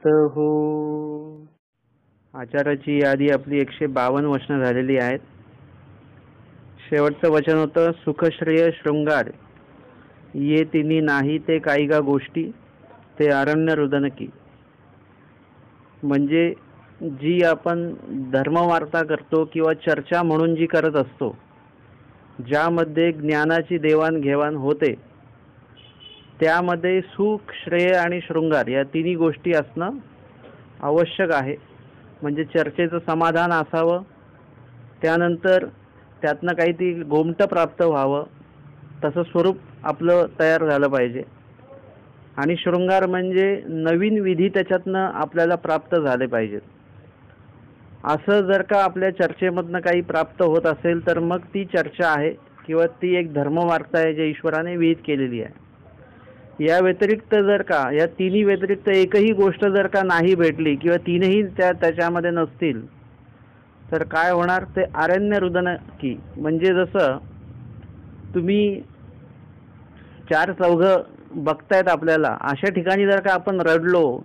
प्राप्त हो. आचाराची यादी आपली 152 वचनं झालेली आहेत. शेवटचं वचन होतं सुखश्रेय शृंगार ये तिन्ही नाही ते काही का गोष्टी ते अरण्य रुदन की. म्हणजे जी आपण धर्मवार्ता करतो किंवा चर्चा म्हणून जी करत असतो, ज्यामध्ये ज्ञानाची देवाणघेवाण होते, त्यामध्ये सुख, श्रेय आणि शृंगार या तिन्ही गोष्टी असणं आवश्यक आहे. म्हणजे चर्चेचं समाधान असावं, त्यानंतर त्यातनं काही ती गोमटं प्राप्त व्हावं, तसं स्वरूप आपलं तयार झालं पाहिजे. आणि शृंगार म्हणजे नवीन विधी त्याच्यातनं आपल्याला प्राप्त झाले पाहिजेत. असं जर का आपल्या चर्चेमधनं काही प्राप्त होत असेल तर मग ती चर्चा आहे किंवा ती एक धर्मवार्ता आहे, जे ईश्वराने विहित केलेली आहे. या व्यतिरिक्त जर का या तिन्ही व्यतिरिक्त एकही गोष्ट जर का नाही भेटली किंवा तीनही त्याच्यामध्ये नसतील तर काय होणार, ते अरण्य रुदन की. म्हणजे जसं तुम्ही 4 चौघं बघतायत आपल्याला, अशा ठिकाणी जर का आपण रडलो,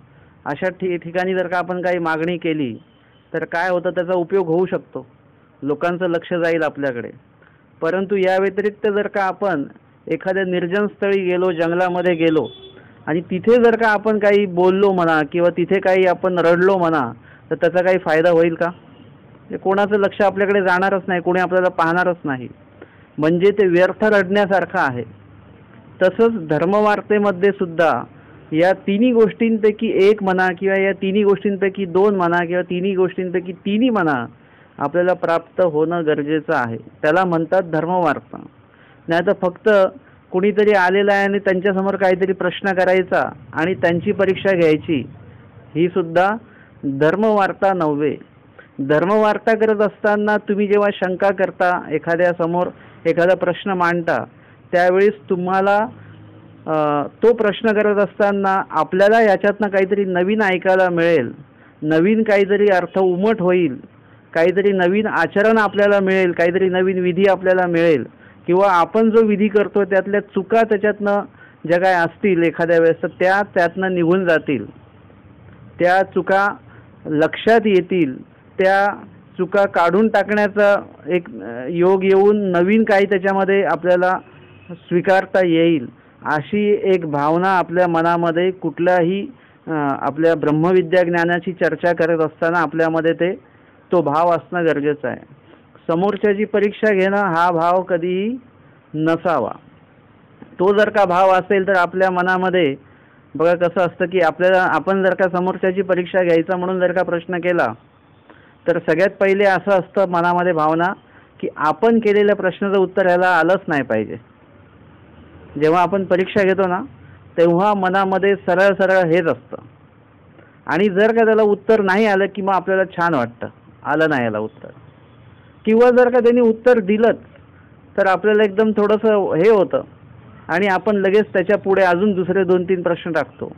अशा ठिकाणी जर का आपण काही मागणी केली तर काय होतं, त्याचा उपयोग होऊ शकतो, लोकांचं लक्ष जाईल आपल्याकडे. परंतु या व्यतिरिक्त जर का आपण एखाद्या निर्जन स्थळी गेलो, जंगलामध्ये गेलो आणि तिथे जर का आपण काही बोललो म्हणा किंवा तिथे काही आपण रडलो म्हणा, तर त्याचा काही फायदा होईल का? कोणाचं लक्ष आपल्याकडे जाणारच नाही, कोणी आपल्याला पाहणारच नाही. म्हणजे ते व्यर्थ रडण्यासारखं आहे. तसंच धर्मवार्तेमध्ये सुद्धा या तिन्ही गोष्टींपैकी एक म्हणा किंवा या तिन्ही गोष्टींपैकी 2 म्हणा किंवा तिन्ही गोष्टींपैकी 3 म्हणा आपल्याला प्राप्त होणं गरजेचं आहे. त्याला म्हणतात धर्मवार्ता. नाही तर फक्त कुणीतरी आलेला आहे आणि त्यांच्यासमोर काहीतरी प्रश्न करायचा आणि त्यांची परीक्षा घ्यायची, ही सुद्धा धर्मवार्ता नव्हे. धर्मवार्ता करत असताना तुम्ही जेव्हा शंका करता, एखाद्यासमोर एखादा प्रश्न मांडता, त्यावेळेस तुम्हाला तो प्रश्न करत असताना आपल्याला याच्यातनं काहीतरी नवीन ऐकायला मिळेल, नवीन काहीतरी अर्थ उमट होईल, काहीतरी नवीन आचरण आपल्याला मिळेल, काहीतरी नवीन विधी आपल्याला मिळेल, किंवा आपण जो विधी करतो त्यातल्या चुका त्याच्यातनं ज्या काय असतील एखाद्या वेळेस तर त्यातनं निघून जातील, त्या चुका लक्षात येतील, त्या चुका काढून टाकण्याचा एक योग येऊन नवीन काही त्याच्यामध्ये आपल्याला स्वीकारता येईल, अशी एक भावना आपल्या मनामध्ये कुठल्याही आपल्या ब्रह्मविद्या ज्ञानाची चर्चा करत असताना आपल्यामध्ये तो भाव असणं गरजेचं आहे. समोरच्याची परीक्षा घेणं हा भाव कधीही नसावा. तो जर का भाव असेल तर आपल्या मनामध्ये बघा कसं असतं की आपण जर का समोरच्याची परीक्षा घ्यायचा म्हणून जर का प्रश्न केला तर सगळ्यात पहिले असं असतं मनामध्ये भावना की आपण केलेल्या प्रश्नाचं उत्तर ह्याला आलंच नाही पाहिजे. जेव्हा आपण परीक्षा घेतो ना तेव्हा मनामध्ये सरळ सरळ हेच असतं. आणि जर का त्याला उत्तर नाही आलं की मग आपल्याला छान वाटतं, आलं नाही याला उत्तर. किंवा जर का त्यांनी उत्तर दिलंच तर आपल्याला एकदम थोडंसं हे होतं आणि आपण लगेच त्याच्या पुढे अजून दुसरे 2-3 प्रश्न टाकतो.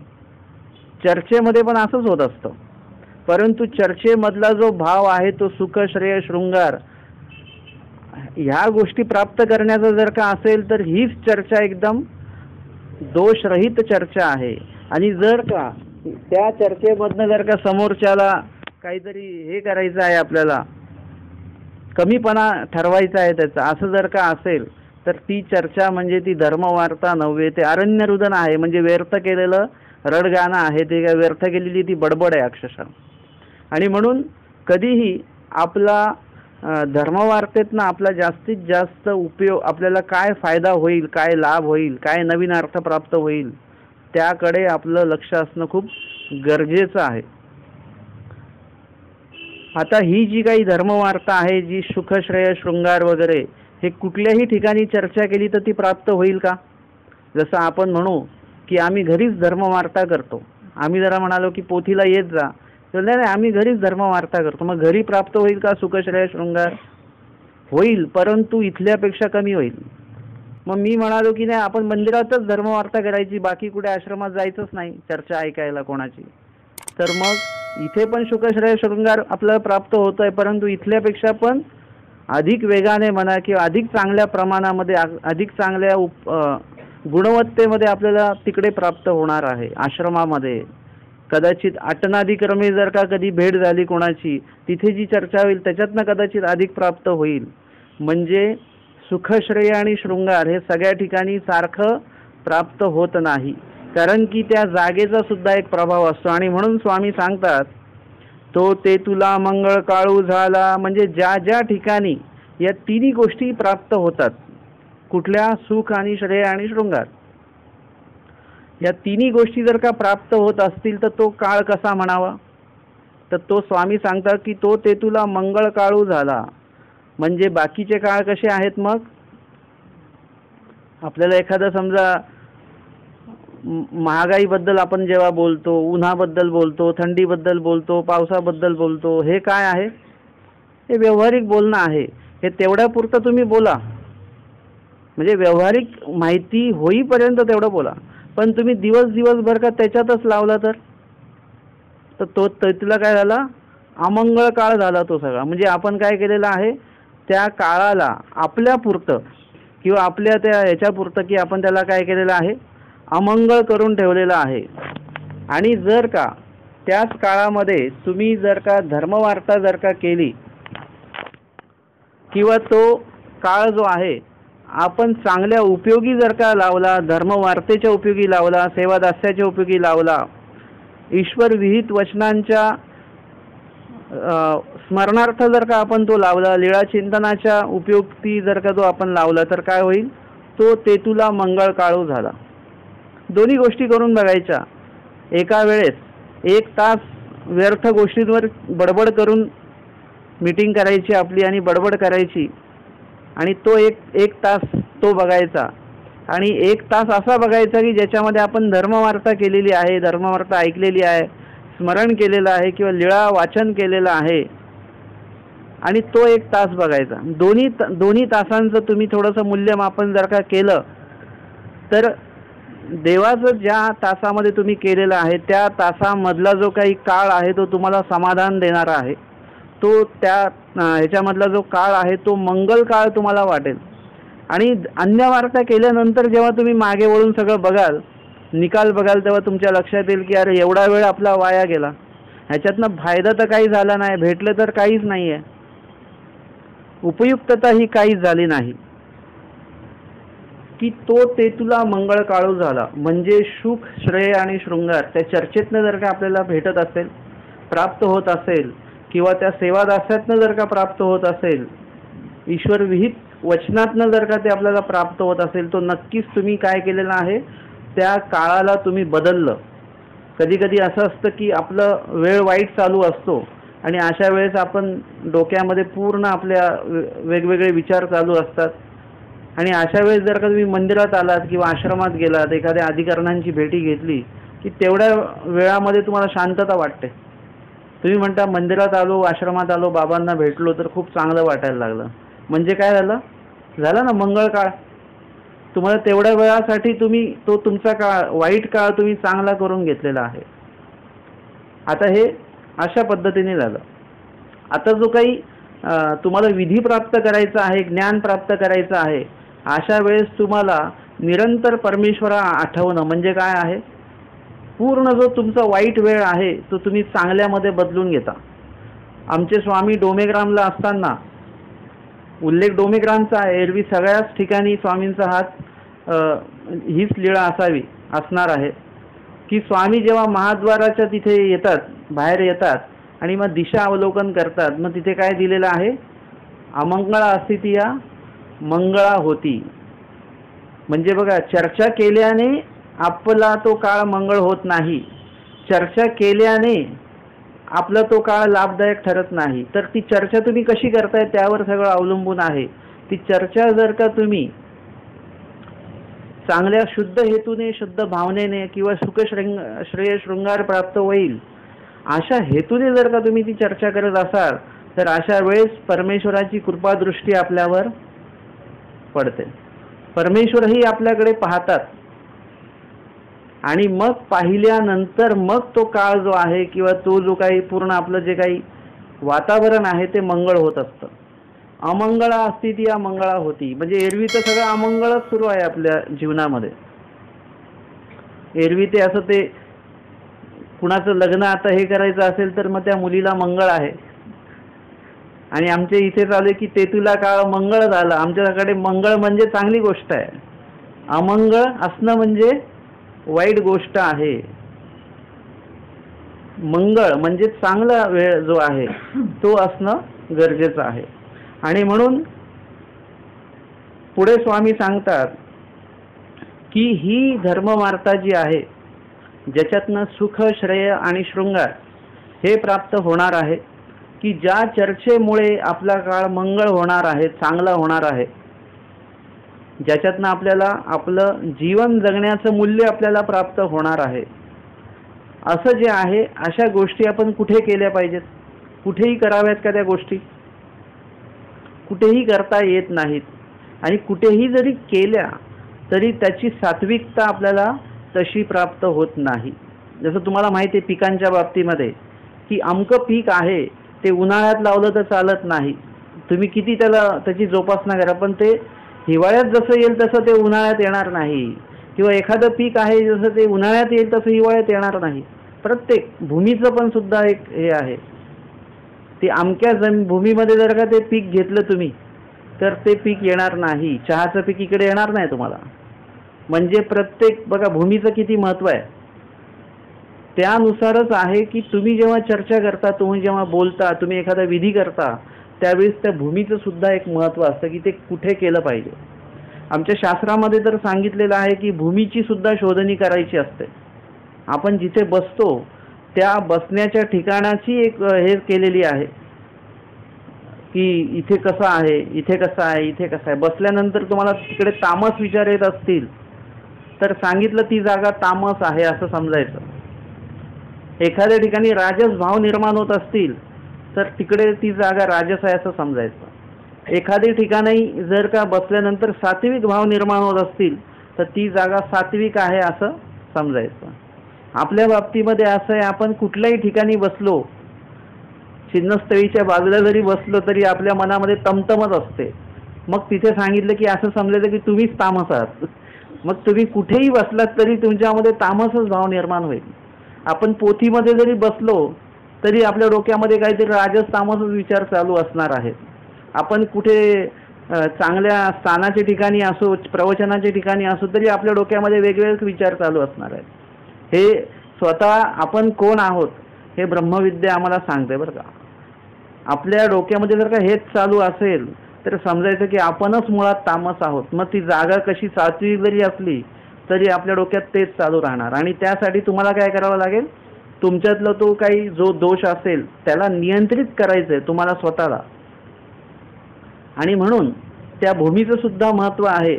चर्चेमध्ये पण असंच होत असतं. परंतु चर्चेमधला जो भाव आहे तो सुख, श्रेय, शृंगार ह्या गोष्टी प्राप्त करण्याचा जर का असेल तर हीच चर्चा एकदम दोषरहित चर्चा आहे. आणि जर का त्या चर्चेमधनं जर का समोरच्याला काहीतरी हे करायचं आहे, आपल्याला कमीपणा ठरवायचा आहे त्याचा, असं जर का असेल तर ती चर्चा म्हणजे ती धर्मवार्ता नव्हे, ते अरण्यरुदन आहे. म्हणजे व्यर्थ केलेलं रडगाणं आहे, ते काय व्यर्थ केलेली ती बडबड आहे अक्षरशः. आणि म्हणून कधीही आपला धर्मवार्तेतनं आपला जास्तीत जास्त उपयोग, आपल्याला काय फायदा होईल, काय लाभ होईल, काय नवीन अर्थ प्राप्त होईल, त्याकडे आपलं लक्ष असणं खूप गरजेचं आहे. आता ही जी काही धर्मवार्ता आहे, जी सुख, श्रेय, शृंगार वगैरे हे कुठल्याही ठिकाणी चर्चा केली तर ती प्राप्त होईल का? जसं आपण म्हणू की आम्ही घरीच धर्मवार्ता करतो, आम्ही जरा म्हणालो की पोथीला येत जा, तर नाही आम्ही घरीच धर्मवार्ता करतो, मग घरी प्राप्त होईल का सुख, श्रेय, शृंगार? होईल, परंतु इथल्यापेक्षा कमी होईल. मग मी म्हणालो की नाही आपण मंदिरातच धर्मवार्ता करायची, बाकी कुठे आश्रमात जायचंच नाही चर्चा ऐकायला कोणाची, तर मग इथे पण सुख, श्रेय, शृंगार आपल्याला प्राप्त होत आहे, परंतु इथल्यापेक्षा पण अधिक वेगाने म्हणा किंवा अधिक चांगल्या प्रमाणामध्ये, अधिक चांगल्या गुणवत्तेमध्ये आपल्याला तिकडे प्राप्त होणार आहे आश्रमामध्ये. कदाचित अटनादिक्रमे जर का कधी भेट झाली कोणाची, तिथे जी चर्चा होईल त्याच्यातनं कदाचित अधिक प्राप्त होईल. म्हणजे सुख, श्रेय आणि शृंगार हे सगळ्या ठिकाणी सारखं प्राप्त होत नाही, कारण की त्या जागेचा सुद्धा एक प्रभाव असतो. आणि म्हणून स्वामी सांगतात, तो ते तुला मंगळ काळू झाला. म्हणजे ज्या ज्या ठिकाणी या तिन्ही गोष्टी प्राप्त होतात, कुठल्या, सुख आणि श्रेय आणि शृंगार, या तिन्ही गोष्टी जर का प्राप्त होत असतील तर तो काळ कसा म्हणावा? तर तो स्वामी सांगतात की तो ते तुला मंगळ काळू झाला. म्हणजे बाकीचे काळ कसे आहेत? मग आपल्याला एखादं समजा महागाईबद्दल आपण जेव्हा बोलतो, उन्हाबद्दल बोलतो, थंडीबद्दल बोलतो, पावसाबद्दल बोलतो, हे काय आहे? हे व्यावहारिक बोलणं आहे. हे तेवढ्यापुरतं तुम्ही बोला, म्हणजे व्यावहारिक माहिती होईपर्यंत तेवढं बोला. पण तुम्ही दिवसभर का त्याच्यातच लावला तर तो तुला काय झाला? अमंगळ काळ झाला तो सगळा. म्हणजे आपण काय केलेलं आहे, त्या काळाला आपल्यापुरतं किंवा आपल्या त्या ह्याच्यापुरतं की आपण त्याला काय केलेलं आहे, अमंगळ करून ठेवलेलं आहे. आणि जर का त्याच काळामध्ये तुम्ही जर का धर्मवार्ता जर का केली किंवा तो काळ जो आहे आपण चांगल्या उपयोगी जर का लावला, धर्मवार्तेच्या उपयोगी लावला, सेवादास्याच्या उपयोगी लावला, ईश्वर विहित वचनांच्या स्मरणार्थ जर का आपण तो लावला, लीळा चिंतनाच्या उपयुक्ती जर का तो आपण लावला, तर काय होईल? तो ते तुला मंगळ काळू झाला. दोन्ही गोष्टी करून बघायच्या. एका वेळेस 1 तास व्यर्थ गोष्टींवर बडबड करून मीटिंग करायची आपली आणि बडबड करायची, आणि तो एक तास तो बघायचा. आणि 1 तास असा बघायचा की ज्याच्यामध्ये आपण धर्मवार्ता केलेली आहे, धर्मवार्ता ऐकलेली आहे, स्मरण केलेलं आहे किंवा लीळा वाचन केलेलं आहे, आणि तो 1 तास बघायचा. दोन्ही तासांचं तुम्ही थोडंसं मूल्यमापन जर का केलं तर देवाचं ज्या तासामध्ये तुम्ही केलेलं आहे त्या तासामधला जो काही काळ आहे तो तुम्हाला समाधान देणारा आहे. तो त्या ह्याच्यामधला जो काळ आहे तो मंगल काळ तुम्हाला वाटेल. आणि अन्य वार्ता केल्यानंतर जेव्हा तुम्ही मागे वळून सगळं बघाल, निकाल बघाल, तेव्हा तुमच्या लक्षात येईल की अरे एवढा वेळ आपला वाया गेला, ह्याच्यातनं फायदा तर काही झाला नाही, भेटलं तर काहीच नाही आहे, उपयुक्तता ही काहीच झाली नाही. की तो ते तुला मंगळ काळू झाला. म्हणजे सुख, श्रेय आणि शृंगार त्या चर्चेतनं जर का आपल्याला भेटत असेल, प्राप्त होत असेल, किंवा त्या सेवादास्यातनं जर का प्राप्त होत असेल, ईश्वर विहित वचनातनं जर का ते आपल्याला प्राप्त होत असेल, तो नक्कीच तुम्ही काय केलेलं आहे, त्या काळाला तुम्ही बदललं. कधी कधी असं असतं की आपलं वेळ वाईट चालू असतो आणि अशा वेळेस आपण डोक्यामध्ये पूर्ण आपल्या वेगवेगळे विचार चालू असतात, आणि अशा वेळेस जर का तुम्ही मंदिरात आलात किंवा आश्रमात गेलात, एखाद्या अधिकाऱ्यांची भेटी घेतली की तेवढ्या वेळामध्ये तुम्हाला शांतता वाटते. तुम्ही म्हणता मंदिरात आलो, आश्रमात आलो, बाबांना भेटलो तर खूप चांगलं वाटायला लागलं. म्हणजे काय झालं ना मंगळ काळ. तुम्हाला तेवढ्या वेळासाठी तुम्ही तो तुमचा काळ, वाईट काळ तुम्ही चांगला करून घेतलेला आहे. आता हे अशा पद्धतीने झालं. आता जो काही तुम्हाला विधी प्राप्त करायचा आहे, ज्ञान प्राप्त करायचं आहे, अशा वेळेस तुम्हाला निरंतर परमेश्वरा आठवणं म्हणजे काय आहे, पूर्ण जो तुमचा वाईट वेळ आहे तो तुम्ही चांगल्यामध्ये बदलून घेता. आमचे स्वामी डोमेग्रामला असताना, उल्लेख डोमेग्रामचा आहे, एरवी सगळ्याच ठिकाणी स्वामींचा हात हीच लीळा असणार आहे की स्वामी जेव्हा महाद्वाराच्या तिथे येतात, बाहेर येतात आणि मग दिशा अवलोकन करतात, मग तिथे काय दिलेलं आहे, अमंगळा अस्थिती या मंगळा होती. म्हणजे बघा, चर्चा केल्याने आपला तो काळ मंगळ होत नाही, चर्चा केल्याने आपला तो काळ लाभदायक ठरत नाही. तर ती चर्चा तुम्ही कशी करताय त्यावर सगळं अवलंबून आहे. ती चर्चा जर का तुम्ही चांगल्या शुद्ध हेतूने, शुद्ध भावनेने किंवा सुख श्रेय शृंगार प्राप्त होईल अशा हेतूने जर का तुम्ही ती चर्चा करत असाल, तर अशा वेळेस परमेश्वराची कृपादृष्टी आपल्यावर पडते. परमेश्वरही आपल्याकडे पाहतात आणि मग पाहिल्यानंतर मग तो काळ जो आहे किंवा तो जो काही पूर्ण आपलं जे काही वातावरण आहे ते मंगळ होत असतं. अमंगळा अस्थिती या मंगळा होती. म्हणजे एरवी तर सगळं अमंगळच सुरू आहे आपल्या जीवनामध्ये. एरवी ते असं ते कुणाचं लग्न आता हे करायचं असेल तर मग त्या मुलीला मंगळ आहे. आणि आमच्या इथे चालू की ते तुला काळ मंगळ झालं. आमच्याकडे मंगळ म्हणजे चांगली गोष्ट आहे, अमंगळ असणं म्हणजे वाईट गोष्ट आहे. मंगळ म्हणजे चांगला वेळ जो आहे तो असणं गरजेचं आहे. आणि म्हणून पुढे स्वामी सांगतात की ही धर्मवार्ता जी आहे ज्याच्यातनं सुख, श्रेय आणि शृंगार हे प्राप्त होणार आहे, की ज्या चर्चेमुळे आपला काळ मंगळ होणार आहे, चांगला होणार आहे, ज्याच्यातनं आपल्याला आपलं जीवन जगण्याचं मूल्य आपल्याला प्राप्त होणार आहे, असं जे आहे अशा गोष्टी आपण कुठे केल्या पाहिजेत? कुठेही कराव्यात का त्या गोष्टी? कुठेही करता येत नाहीत. आणि कुठेही जरी केल्या तरी त्याची सात्विकता आपल्याला तशी प्राप्त होत नाही. जसं तुम्हाला माहिती आहे पिकांच्या बाबतीमध्ये की अमकं पीक आहे ते उन्हाळ्यात लावलं तर चालत नाही. तुम्ही किती त्याची जोपासना करा, पण ते हिवाळ्यात जसं येईल तसं ते उन्हाळ्यात येणार नाही. किंवा एखादं पीक आहे जसं ते उन्हाळ्यात येईल तसं हिवाळ्यात येणार नाही. प्रत्येक भूमीचं पण सुद्धा एक हे आहे, ते अमक्या भूमीमध्ये जर का ते पीक घेतलं तुम्ही तर ते पीक येणार नाही. चहाचं पीक इकडे येणार नाही तुम्हाला. म्हणजे प्रत्येक बघा भूमीचं किती महत्व आहे. त्यानुसारच आहे की तुम्ही जेव्हा चर्चा करता, तुम्ही जेव्हा बोलता, तुम्ही एखादा विधी करता, त्यावेळेस त्या भूमीचं सुद्धा एक महत्व असतं की ते कुठे केलं पाहिजे. आमच्या शास्त्रामध्ये तर सांगितलेलं आहे की भूमीची सुद्धा शोधणी करायची असते. आपण जिथे बसतो त्या बसण्याच्या ठिकाणाची एक हे केलेली आहे की इथे कसं आहे, इथे कसं आहे, इथे कसं आहे. बसल्यानंतर तुम्हाला तिकडे तामस विचार येत असतील तर सांगितलं ती जागा तामस आहे असं समजायचं. एखाद्या ठिकाणी राजस भाव निर्माण होत असतील तर तिकडे ती जागा राजस आहे असं समजायचं. एखाद्या ठिकाणी जर का बसल्यानंतर सात्विक भाव निर्माण होत असतील तर ती जागा सात्विक आहे असं समजायचं. आपल्या बाबतीमध्ये असं आहे, आपण कुठल्याही ठिकाणी बसलो, छिन्नस्थळीच्या बाजूला जरी बसलो तरी आपल्या मनामध्ये तमतमच असते. मग तिथे सांगितलं की असं समजायचं की तुम्हीच तामस आहात. मग तुम्ही कुठेही बसलात तरी तुमच्यामध्ये तामसच भाव निर्माण होईल. आपण पोथीमध्ये जरी बसलो तरी आपल्या डोक्यामध्ये काहीतरी राजस तामसच विचार चालू असणार आहेत. आपण कुठे चांगल्या स्थानाच्या ठिकाणी असो, प्रवचनाच्या ठिकाणी असो, तरी आपल्या डोक्यामध्ये वेगवेगळे विचार चालू असणार आहेत. हे स्वतः आपण कोण आहोत हे ब्रह्मविद्या आम्हाला सांगते बरं का. आपल्या डोक्यामध्ये जर का हेच चालू असेल तर समजायचं की आपणच मुळात तामस आहोत. मग ती जागा कशी सात्विक जरी असली तरी आपल्या डोक्यात तेच चालू राहणार. आणि त्यासाठी तुम्हाला काय करावं लागेल, तुमच्यातला तो काही जो दोष असेल त्याला नियंत्रित करायचं आहे तुम्हाला स्वतःला. आणि म्हणून त्या भूमीचं सुद्धा महत्त्व आहे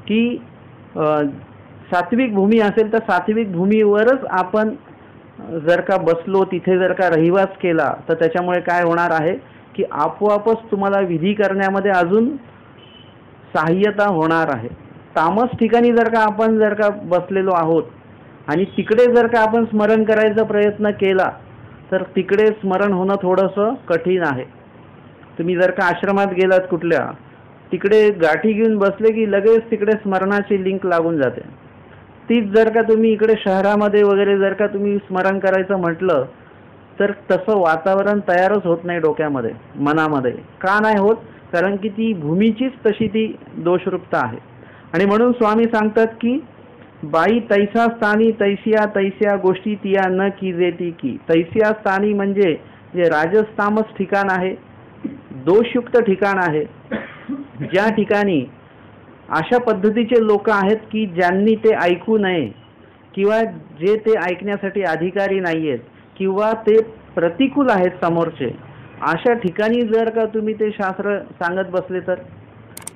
की सात्विक भूमी असेल तर सात्विक भूमीवरच आपण जर का बसलो, तिथे जर का रहिवास केला तर त्याच्यामुळे काय होणार आहे की आपोआपच तुम्हाला विधी करण्यामध्ये अजून सहाय्यता होणार आहे. तामस ठिकाणी जर का बसलेलो आहोत आणि तिकडे जर का आपण स्मरण करायचा प्रयत्न केला तर तिकडे स्मरण होणं थोडंसं कठीण आहे. तुम्ही जर का आश्रमात गेलात कुठल्या, तिकडे गाठी घेऊन बसले की लगेच तिकडे स्मरणाची लिंक लागून जाते. तीच जर का तुम्ही इकडे शहरामध्ये वगैरे जर का तुम्ही स्मरण करायचं म्हटलं तर तसं वातावरण तयारच होत नाही डोक्यामध्ये, मनामध्ये. का नाही होत? कारण की ती भूमीचीच तशी ती दोषरूपता आहे. आणि म्हणून स्वामी सांगतात की बाई तैसा स्थानी तैसिया तैसिया गोष्टी तिया न कीजेती की. तैसिया स्थानी म्हणजे जे राजस्तामस ठिकाण आहे, दोषयुक्त ठिकाण आहे, ज्या ठिकाणी अशा पद्धतीचे लोक आहेत की ज्यांनी ते ऐकू नये किंवा जे ते ऐकण्यासाठी अधिकारी नाही आहेत किंवा ते प्रतिकूल आहेत समोरचे, अशा ठिकाणी जर का तुम्ही ते शास्त्र सांगत बसले तर,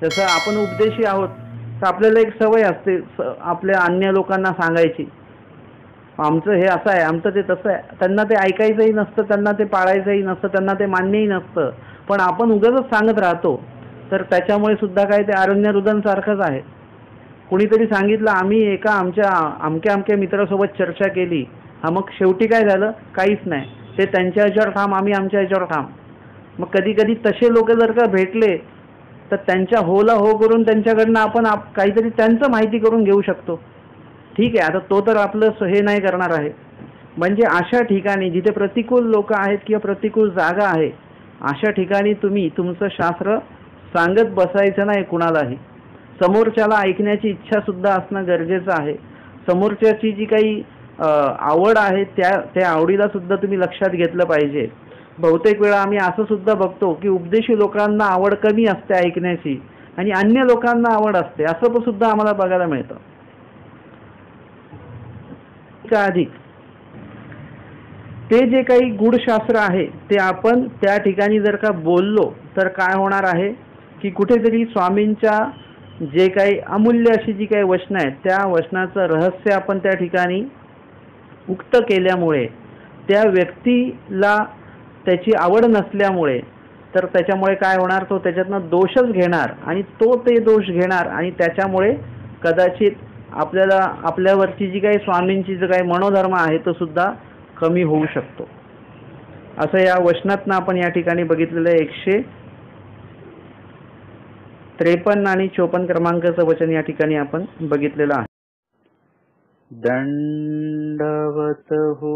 जसं आपण उपदेशी आहोत तर आपल्याला एक सवय असते आपल्या अन्य लोकांना सांगायची, आमचं हे असं आहे, आमचं ते तसं आहे. त्यांना ते ऐकायचंही नसतं, त्यांना ते पाळायचंही नसतं, त्यांना ते मान्यही नसतं, पण आपण उगाचच सांगत राहतो. तर त्याच्यामुळे सुद्धा काय ते अरण्यरुदनसारखंच आहे. कुणीतरी सांगितलं आम्ही एका आमच्या अमक्या मित्रासोबत चर्चा केली, हा मग शेवटी काय झालं, काहीच नाही. ते त्यांच्या ह्याच्यावर ठाम, आम्ही आमच्या ह्याच्यावर ठाम. मग कधी कधी तसे लोक जर का भेटले तर त्यांच्या होला हो करून त्यांच्याकडनं आपण काहीतरी त्यांचं माहिती करून घेऊ शकतो. ठीक आहे, आता तो तर आपलं हे नाही करणार आहे, म्हणजे अशा ठिकाणी जिथे प्रतिकूल लोक आहेत किंवा प्रतिकूल जागा आहे, अशा ठिकाणी तुम्ही तुमचं शास्त्र सांगत बसायचं नाही कुणालाही. समोरच्याला ऐकण्याची इच्छा सुद्धा असणं गरजेचं आहे. समोरच्याची जी काही आवड आहे त्या आवडीला सुद्धा तुम्ही लक्षात घेतलं पाहिजे. बहुतेक वेळा आम्ही असं सुद्धा बघतो की उपदेशी लोकांना आवड कमी असते ऐकण्याची आणि अन्य लोकांना आवड असते, असं सुद्धा आम्हाला बघायला मिळतं. अधिक ते जे काही गूढशास्त्र आहे ते आपण त्या ठिकाणी जर का बोललो तर काय होणार आहे की कुठेतरी स्वामींच्या जे काही अमूल्य अशी जी काही वचनं आहेत त्या वचनाचं रहस्य आपण त्या ठिकाणी उक्त केल्यामुळे त्या व्यक्तीला त्याची आवड नसल्यामुळे तर त्याच्यामुळे काय होणार, तो त्याच्यातनं दोषच घेणार आणि तो ते दोष घेणार आणि त्याच्यामुळे कदाचित आपल्याला आपल्यावरची जी काही स्वामींची जो काही मनोधर्म आहे तो सुद्धा कमी होऊ शकतो. असं या वचनातनं आपण या ठिकाणी बघितलेलं 153 आणि 54 क्रमांकाचं वचन या ठिकाणी आपण बघितलेलं आहे. दंडवत हो.